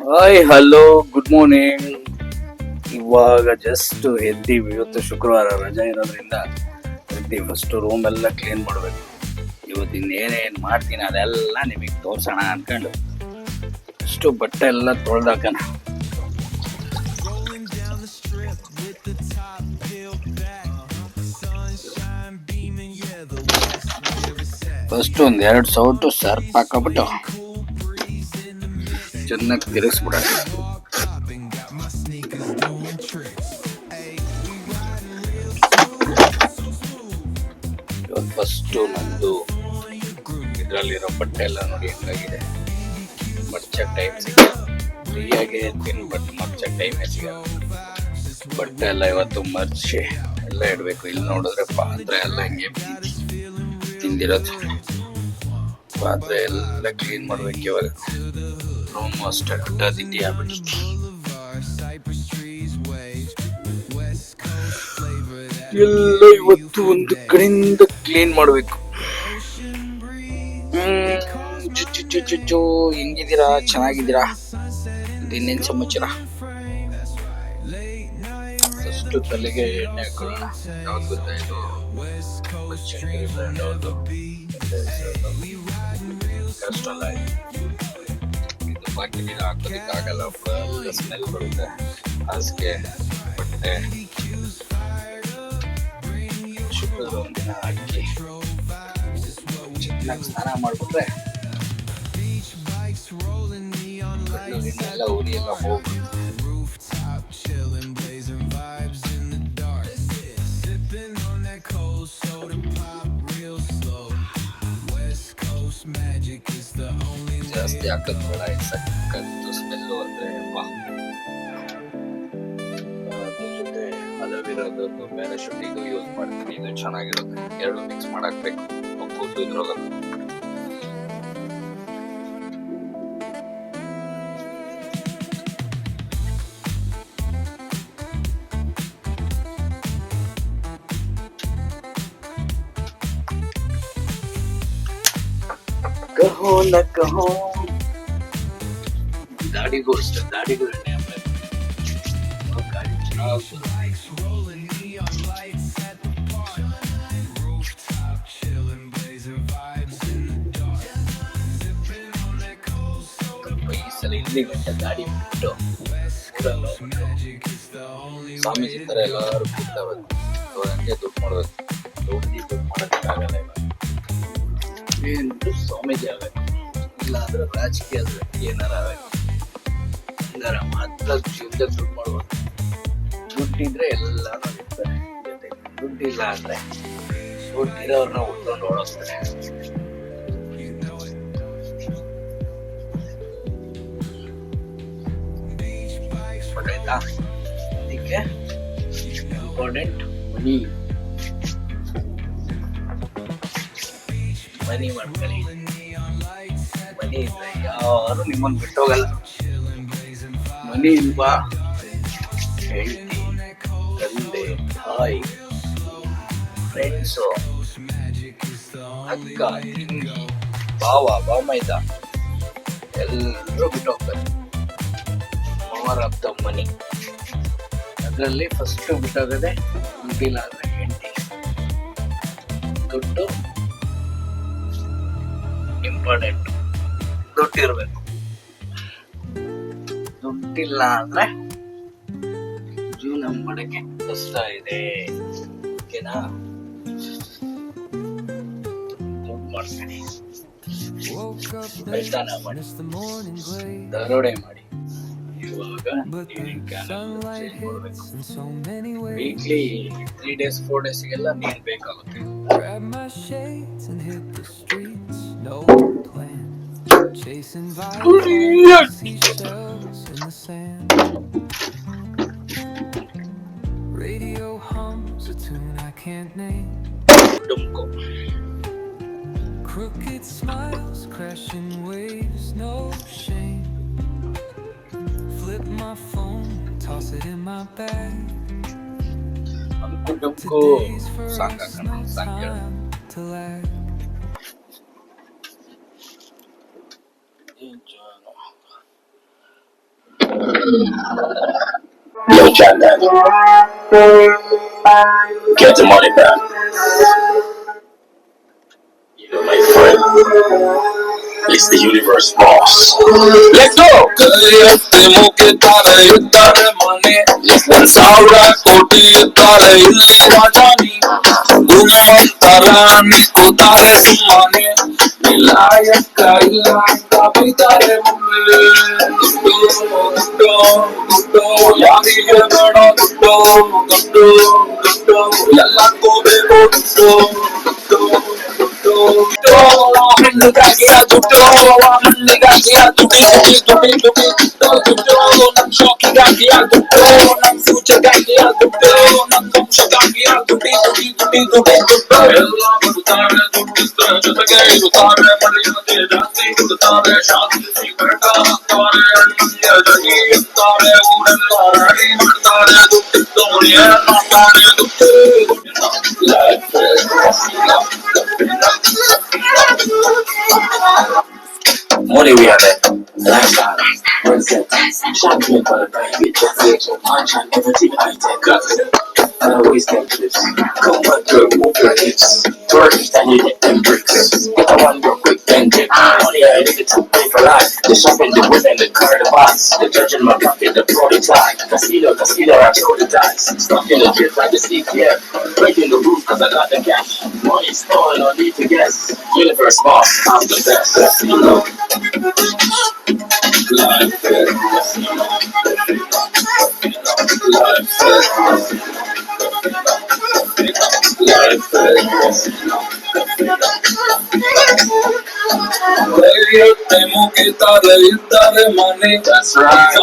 Hi hello good morning. ಇವಾಗ just ಎದ್ದೀವಿ. ಇವತ್ತು ಶುಕ್ರವಾರ ರಜೆ ಇರೋದ್ರಿಂದ ಎದ್ದೀವಿ. ಫಸ್ಟ್ ರೂಮ್ ಎಲ್ಲ ಕ್ಲೀನ್ ಮಾಡಬೇಕು. ಇವತ್ತು ಇನ್ನೇನೇನು ಮಾಡ್ತೀನಿ ಅದೆಲ್ಲ ನಿಮಗೆ ತೋರ್ಸೋಣ ಅಂದ್ಕೊಂಡು ಅಷ್ಟು ಬಟ್ಟೆ ಎಲ್ಲ ತೊಳ್ದಾಕಣ. ಫಸ್ಟ್ ಒಂದು 2 ಸೌಟು ಸರ್ಪ್ ಹಾಕೊಬಿಟ್ಟು ಚೆನ್ನಾಗಿ ತಿರುಗಿಸ್ಬಿಡ. ಇವತ್ತು ಫಸ್ಟು ನಂದು ಇದರಲ್ಲಿರೋ ಬಟ್ಟೆ ಎಲ್ಲ ನೋಡಿ ಹೆಂಗಾಗಿದೆ. ಮಡ್ಚಕ್ಕೆ ಟೈಮ್ ಸಿಗಲ್ಲ, ಫ್ರೀಯಾಗಿ ಇರ್ತೀನಿ ಬಟ್ ಮಡ್ಚಕ್ಕೆ ಟೈಮೇ ಸಿಗಲ್ಲ. ಬಟ್ಟೆ ಎಲ್ಲ ಇವತ್ತು ಮರ್ಚಿ ಎಲ್ಲ ಇಡಬೇಕು. ಇಲ್ಲಿ ನೋಡಿದ್ರೆ ಪಾತ್ರೆ ಎಲ್ಲ ಹಿಂಗೆ ತಿಂದಿರೋದು. ಪಾತ್ರೆ ಎಲ್ಲ ಕ್ಲೀನ್ ಮಾಡ್ಬೇಕು. ಇವಾಗ ರೂಮ್ ಅಷ್ಟೇ ತಿಂಡಿ ಆಗ್ಬಿಟ್ಟು ಎಲ್ಲ ಇವತ್ತು ಒಂದು ಕಡೆಯಿಂದ ಕ್ಲೀನ್ ಮಾಡ್ಬೇಕು. ಚುಚ್ಚು ಹೆಂಗಿದ್ದೀರಾ? ಚೆನ್ನಾಗಿದ್ದೀರಾ? ಇನ್ನೇನು ಸಮಾಚಾರ? ಫಸ್ಟು ತಲೆಗೆ ಎಣ್ಣೆ ಹಾಕೊಳ್ಳೋಣ. ಯಾವ್ದು ಗೊತ್ತಾಯ್ತು? ಕಷ್ಟಲ್ಲ. ಇದು ಬಾಕಿ ನೀರು ಹಾಕೋದಕ್ಕಾಗಲ್ಲ, ಸ್ಮೆಲ್ ಬರುತ್ತೆ. ಹಾಸಿಗೆ ಬಟ್ಟೆ ಶುಕ್ರದ ಒಂದಿನ ಹಾಕಿ ಚೆನ್ನಾಗಿ ಸ್ನಾನ ಮಾಡಿಬಿಟ್ರೆ ಎಲ್ಲ ಉರಿ ಎಲ್ಲ ಹೋಗ್ಬಿಡುತ್ತೆ. ಜಾಸ್ತಿ ಹಾಕೋದು ಬೇಡ. ಸಕ್ಕತ್ತು ಸ್ಮೆಲ್ಲು ಅಂದರೆ ಅಲೋವಿರಾದದ್ದು ಬೇರೆ ಶುಟ್ಟಿಗೂ ಯೂಸ್ ಮಾಡ್ತೀನಿ. ಇದು ಚೆನ್ನಾಗಿರುತ್ತೆ. 2 ಮಿಕ್ಸ್ ಮಾಡಾಕ್ಬೇಕು. ಕೂದಲು ಇದ್ರಲ್ಲ ಕಹೋ ನ ಕಹೋ. ದಾಡಿಗೂ ಅಷ್ಟೇ, ದಾಡಿಗೂ ಎಣ್ಣೆ ಇಲ್ಲಿ ಗಂಟೆ ದಾಡಿ ಬಿಟ್ಟು ಸ್ವಾಮೀಜಿ ತರ ಎಲ್ಲಾರು ಕೂಡ್ತಾವೆ. ಹಂಗೆ ದುಡ್ಡು ಮಾಡ್ಬೇಕು. ದುಡ್ಡು ಮಾಡೋದಕ್ಕಾಗಲ್ಲ. ಏನು ಸ್ವಾಮೀಜಿ ಆಗಬೇಕು, ಇಲ್ಲ ಅಂದ್ರೆ ರಾಜಕೀಯದ ವ್ಯಕ್ತಿ ಏನಾರ ಆಗಬೇಕು. ಹಂಗಾರ ಮಾತ್ರ ಜೀವನದಲ್ಲಿ ದುಡ್ಡು ಮಾಡ್ಬೋದು. ದುಡ್ಡಿದ್ರೆ ಎಲ್ಲಾನು ಇರ್ತಾರೆ. ದುಡ್ಡಿಲ್ಲ ಅಂದ್ರೆ ದುಡ್ಡಿರೋರ್ನ ಉಟ್ಕೊಂಡು ಓಡಿಸ್ತಾರೆ. ಗೊತ್ತಾಯ್ತಾ? ಅದಕ್ಕೆ ಇಂಪಾರ್ಟೆಂಟ್ ಮನಿ ಮಾಡ್ಕೊಳ್ಳಿ. ಮನಿ ಇದ್ರೆ ಯಾರು ನಿಮ್ಮನ್ನು ಬಿಟ್ಟೋಗಲ್ಲ. ಮನಿ ಇಲ್ವಾ? ಹೆಂಡತಿ, ತಂದೆ, ತಾಯಿ, ಫ್ರೆಂಡ್ಸು, ಅಕ್ಕ, ತಂಗಿ, ಬಾಮೈದ ಎಲ್ಲರೂ ಬಿಟ್ಟೋಗ್ತಾರೆ. Power of the money. ಅದರಲ್ಲಿ ಫಸ್ಟ್ ಬಿಟ್ಟೋಗದೆ ದುಡ್ಡಿಲ್ಲ ಅಂದ್ರೆ ಹೆಂಡತಿ. ದುಡ್ಡು ಇಂಪಾರ್ಟೆಂಟ್. ದುಡ್ಡಿರ್ಬೇಕು. ದುಡ್ಡಿಲ್ಲ ಅಂದ್ರೆ ಜೀವನ ಮಾಡಕ್ಕೆ ಕಷ್ಟ ಇದೆ. ಓಕೆನಾ? ದುಡ್ಡು ಮಾಡ್ತೀನಿ, ಕಳ್ತನ ಮಾಡಿ, ದರೋಡೆ ಮಾಡಿ. ಇವಾಗ ವೀಕ್ಲಿ 3 days 4 daysಗೆಲ್ಲ ನೀರು ಬೇಕಾಗುತ್ತೆ. Crooked smiles, crashing waves, no shame. Flip my phone, toss it in my bag. Today's first, no time to lag. Yo, Jack, get the money back. You know, my friend, it's the universe boss. Let's go! Money we have it. Lifestyle. Champion for the baby. Punch on everything I take. I always get clips. Come on, girl, move your hips. First, I need it and bricks. Get the one real quick, then get money. I need it to pay for life. The shopping, the whip, and the car, the box. The judge in my pocket, the prototype. Casino, I throw the dice. Stuck in the drip like the CPF. Breaking the roof, cause I got the cash. Money's stolen, no need to guess. Universe boss, I'm the best. You know. Life is, that's right.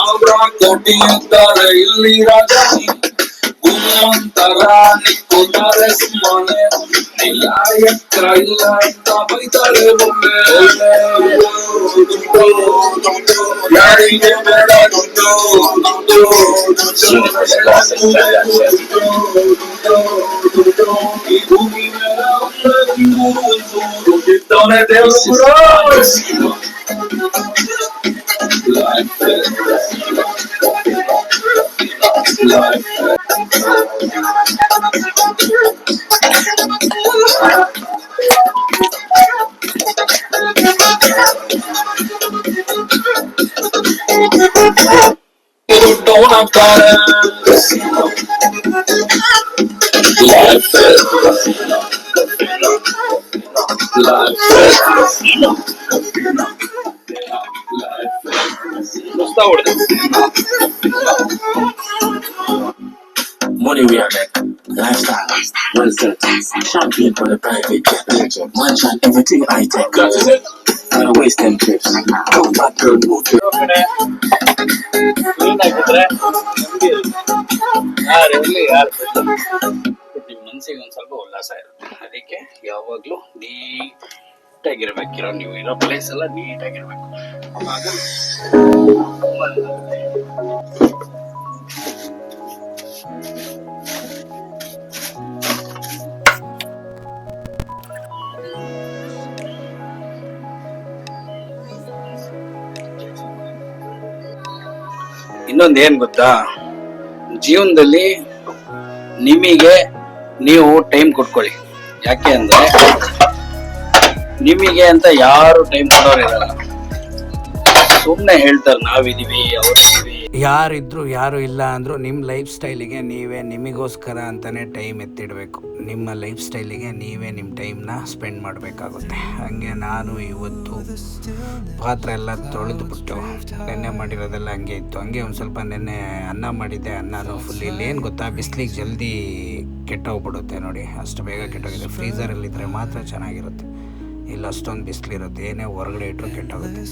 Money we are making, lifestyle, well set, champion for the private jet, munch on everything I take, I waste them trips, come back girl, move to ಮನಸ್ಸಿಗೆ ಒಂದು ಸ್ವಲ್ಪ ಉಲ್ಲಾಸ ಇರುತ್ತೆ. ಅದಕ್ಕೆ ಯಾವಾಗಲೂ ನೀಟಾಗಿರ್ಬೇಕಿರೋ ನೀವು ಇರೋ place ಎಲ್ಲ ನೀಟಾಗಿರ್ಬೇಕು. ಅವಾಗ ಇನ್ನೊಂದು ಏನ್ ಗೊತ್ತಾ, ಜೀವನದಲ್ಲಿ ನಿಮಗೆ ನೀವು ಟೈಮ್ ಕೊಟ್ಕೊಳ್ಳಿ. ಯಾಕೆ ಅಂದ್ರೆ ನಿಮಗೆ ಅಂತ ಯಾರು ಟೈಮ್ ಕೊಡೋರಿರಲ್ಲ. ಸುಮ್ಮನೆ ಹೇಳ್ತಾರೆ ನಾವಿದೀವಿ ಅವ್ರಿದೀವಿ. ಯಾರಿದ್ರು ಯಾರು ಇಲ್ಲ ಅಂದರೂ ನಿಮ್ಮ ಲೈಫ್ ಸ್ಟೈಲಿಗೆ ನೀವೇ ನಿಮಗೋಸ್ಕರ ಅಂತಲೇ ಟೈಮ್ ಎತ್ತಿಡಬೇಕು. ನಿಮ್ಮ ಲೈಫ್ ಸ್ಟೈಲಿಗೆ ನೀವೇ ನಿಮ್ಮ ಟೈಮ್ನ ಸ್ಪೆಂಡ್ ಮಾಡಬೇಕಾಗುತ್ತೆ. ಹಾಗೆ ನಾನು ಇವತ್ತು ಪಾತ್ರೆ ಎಲ್ಲ ತೊಳೆದುಬಿಟ್ಟು ನೆನ್ನೆ ಮಾಡಿರೋದೆಲ್ಲ ಹಂಗೆ ಇತ್ತು. ಹಂಗೆ ಒಂದು ಸ್ವಲ್ಪ ನೆನ್ನೆ ಅನ್ನ ಮಾಡಿದ್ದೆ. ಅನ್ನನೂ ಫುಲ್ ಇಲ್ಲೇನು ಗೊತ್ತಾ, ಬಿಸಿಲಿಗೆ ಜಲ್ದಿ ಕೆಟ್ಟೋಗ್ಬಿಡುತ್ತೆ ನೋಡಿ, ಅಷ್ಟು ಬೇಗ ಕೆಟ್ಟೋಗಿದೆ. ಫ್ರೀಝರಲ್ಲಿದ್ದರೆ ಮಾತ್ರ ಚೆನ್ನಾಗಿರುತ್ತೆ, ಇಲ್ಲ ಅಷ್ಟೊಂದು ಬಿಸಿಲಿರುತ್ತೆ, ಏನೇ ಹೊರಗಡೆ ಇಟ್ಟರು ಕೆಟ್ಟೋಗುತ್ತೆ.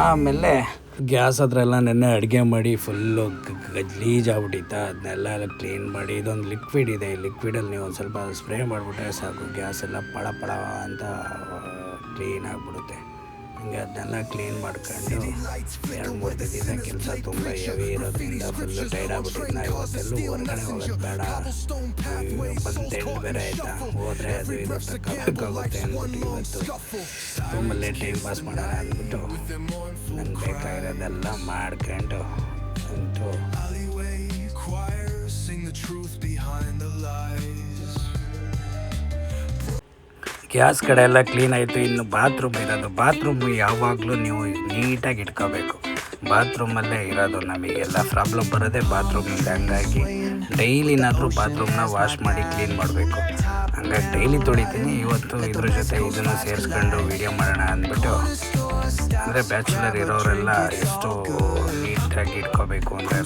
ಆಮೇಲೆ ಗ್ಯಾಸ್ ಹತ್ರ ಎಲ್ಲ ನೆನ್ನೆ ಅಡುಗೆ ಮಾಡಿ ಫುಲ್ಲು ಗಲೀಜಾಗ್ಬಿಟ್ಟಿತ್ತು. ಅದನ್ನೆಲ್ಲ ಕ್ಲೀನ್ ಮಾಡಿ, ಇದೊಂದು ಲಿಕ್ವಿಡ್ ಇದೆ, ಈ ಲಿಕ್ವಿಡಲ್ಲಿ ನೀವು ಒಂದು ಸ್ವಲ್ಪ ಸ್ಪ್ರೇ ಮಾಡಿಬಿಟ್ರೆ ಸಾಕು, ಗ್ಯಾಸ್ ಎಲ್ಲ ಪಳ ಪಳ ಅಂತ ಕ್ಲೀನ್ ಆಗಿಬಿಡುತ್ತೆ. ಹಂಗೆ ಅದನ್ನೆಲ್ಲ ಕ್ಲೀನ್ ಮಾಡ್ಕೊಂಡು 2-3 ದಿನ ಕೆಲಸ ತುಂಬ ಹೆವಿ ಇರೋದ್ರಿಂದ ಫುಲ್ಲು ಟೈರ್ಡ್ ಆಗ್ಬಿಟ್ಟಿದ್ದು. ಇವತ್ತೆಲ್ಲೂ ಹೊರಗಡೆ ಹೋಗೋದು ಬೇಡ, ಬಂದೆಂಡು ಬೇರೆ ಆಯಿತಾ, ಹೋದರೆ ಅದು ಇದು ತಗೋಬೇಕಾಗುತ್ತೆ ಅಂದ್ಬಿಟ್ಟು ಇವತ್ತು ತುಂಬ ಟೈಮ್ ಪಾಸ್ ಮಾಡೋಣ ಅಂದ್ಬಿಟ್ಟು ನಂಗೆ ಬೇಕಾಗಿರೋದೆಲ್ಲ ಮಾಡ್ಕೊಂಡು ಗ್ಯಾಸ್ ಕಡೆ ಎಲ್ಲ ಕ್ಲೀನ್ ಆಯಿತು. ಇನ್ನು ಬಾತ್ರೂಮ್ ಇರೋದು. ಬಾತ್ರೂಮ್ ಯಾವಾಗಲೂ ನೀವು ನೀಟಾಗಿ ಇಟ್ಕೋಬೇಕು. ಬಾತ್ರೂಮಲ್ಲೇ ಇರೋದು ನಮಗೆಲ್ಲ ಪ್ರಾಬ್ಲಮ್ ಬರೋದೇ ಬಾತ್ರೂಮಿಂದ. ಹಂಗಾಗಿ ಡೈಲಿನಾದರೂ ಬಾತ್ರೂಮ್ನ ವಾಶ್ ಮಾಡಿ ಕ್ಲೀನ್ ಮಾಡಬೇಕು. ಹಂಗಾಗಿ ಡೈಲಿ ತೊಳಿತೀನಿ. ಇವತ್ತು ಇದ್ರ ಜೊತೆ ಇದನ್ನು ಸೇರಿಸ್ಕೊಂಡು ವೀಡಿಯೋ ಮಾಡೋಣ ಅಂದ್ಬಿಟ್ಟು, ಅಂದರೆ ಬ್ಯಾಚುಲರ್ ಇರೋರೆಲ್ಲ ಎಷ್ಟು ನೀಟಾಗಿ ಇಟ್ಕೋಬೇಕು ಅಂದರೆ